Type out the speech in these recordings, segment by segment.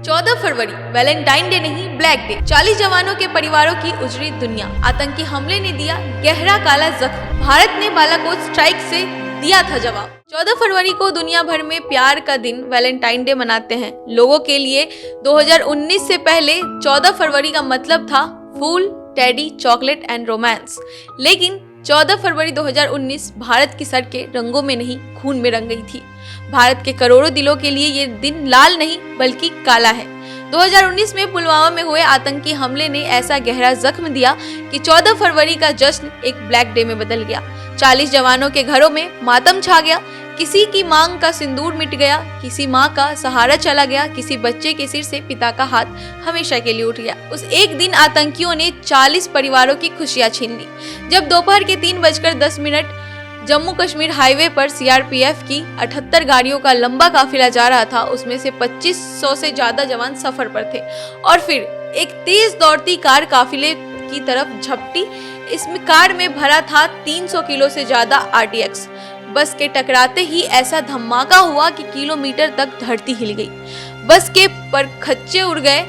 14 फरवरी Valentine day नहीं, black day. 40 जवानों के परिवारों की उजड़ी दुनिया। आतंकी हमले ने दिया गहरा काला जख्म। भारत ने बालाकोट स्ट्राइक से दिया था जवाब। 14 फरवरी को दुनिया भर में प्यार का दिन वैलेंटाइन डे मनाते हैं। लोगों के लिए 2019 से पहले 14 फरवरी का मतलब था फूल, टेडी, चॉकलेट एंड रोमांस। लेकिन 14 फरवरी 2019 भारत की सड़कें रंगों में नहीं, खून में रंग गई थी। भारत के करोड़ों दिलों के लिए ये दिन लाल नहीं बल्कि काला है। 2019 में पुलवामा में हुए आतंकी हमले ने ऐसा गहरा जख्म दिया कि 14 फरवरी का जश्न एक ब्लैक डे में बदल गया। 40 जवानों के घरों में मातम छा गया। किसी की मांग का सिंदूर मिट गया, किसी माँ का सहारा चला गया, किसी बच्चे के सिर से पिता का हाथ हमेशा के लिए उठ गया। उस एक दिन आतंकियों ने 40 परिवारों की खुशियां छीन ली। जब दोपहर के 3:10 जम्मू कश्मीर हाईवे पर सीआरपीएफ की 78 गाड़ियों का लंबा काफिला जा रहा था, उसमें से 2500 से ज्यादा जवान सफर पर थे और फिर एक तेज दौड़ती कार काफिले की तरफ झपटी। इसमें कार में भरा था 300 किलो से ज्यादा आरडीएक्स। बस के टकराते ही ऐसा धमाका हुआ कि किलोमीटर तक धरती हिल गई। बस के परखच्चे उड़ गए,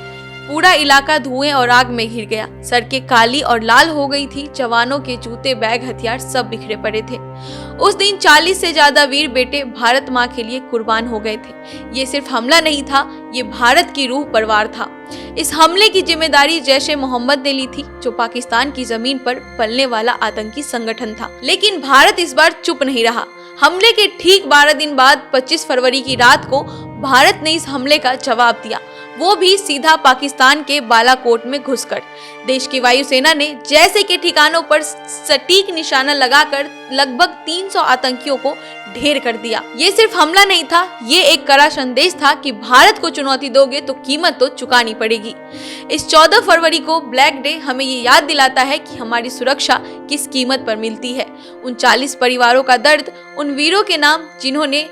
पूरा इलाका धुएं और आग में घिर गया। सड़कें काली और लाल हो गई थी। जवानों के जूते, बैग, हथियार सब बिखरे पड़े थे। उस दिन 40 से ज्यादा वीर बेटे भारत माँ के लिए कुर्बान हो गए थे। ये सिर्फ हमला नहीं था, ये भारत की रूह परवार था। इस हमले की जिम्मेदारी जैश ए मोहम्मद ने ली थी, जो पाकिस्तान की जमीन पर पलने वाला आतंकी संगठन था। लेकिन भारत इस बार चुप नहीं रहा। हमले के ठीक 12 दिन बाद 25 फरवरी की रात को भारत ने इस हमले का जवाब दिया, वो भी सीधा पाकिस्तान के बालाकोट में घुसकर। देश की वायुसेना ने जैसे के ठिकानों पर सटीक निशाना लगाकर लगभग 300 आतंकियों को ढेर कर दिया। ये सिर्फ हमला नहीं था, ये एक कड़ा संदेश था कि भारत को चुनौती दोगे तो कीमत तो चुकानी पड़ेगी। इस 14 फरवरी को ब्लैक डे हमें ये याद दिलाता है कि हमारी सुरक्षा किस कीमत पर मिलती है। उन 40 परिवारों का दर्द, उन वीरों के नाम जिन्होंने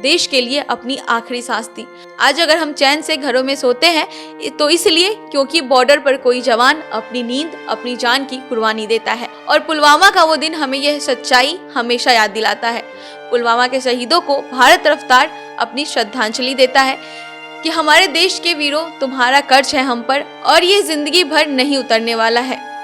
देश के लिए अपनी आखिरी सांस दी। आज अगर हम चैन से घरों में सोते हैं तो इसलिए क्योंकि बॉर्डर पर कोई जवान अपनी नींद, अपनी जान की कुर्बानी देता है। और पुलवामा का वो दिन हमें यह सच्चाई हमेशा याद दिलाता है। पुलवामा के शहीदों को भारत रफ्तार अपनी श्रद्धांजलि देता है कि हमारे देश के वीरों, तुम्हारा कर्ज है हम पर और ये जिंदगी भर नहीं उतरने वाला है।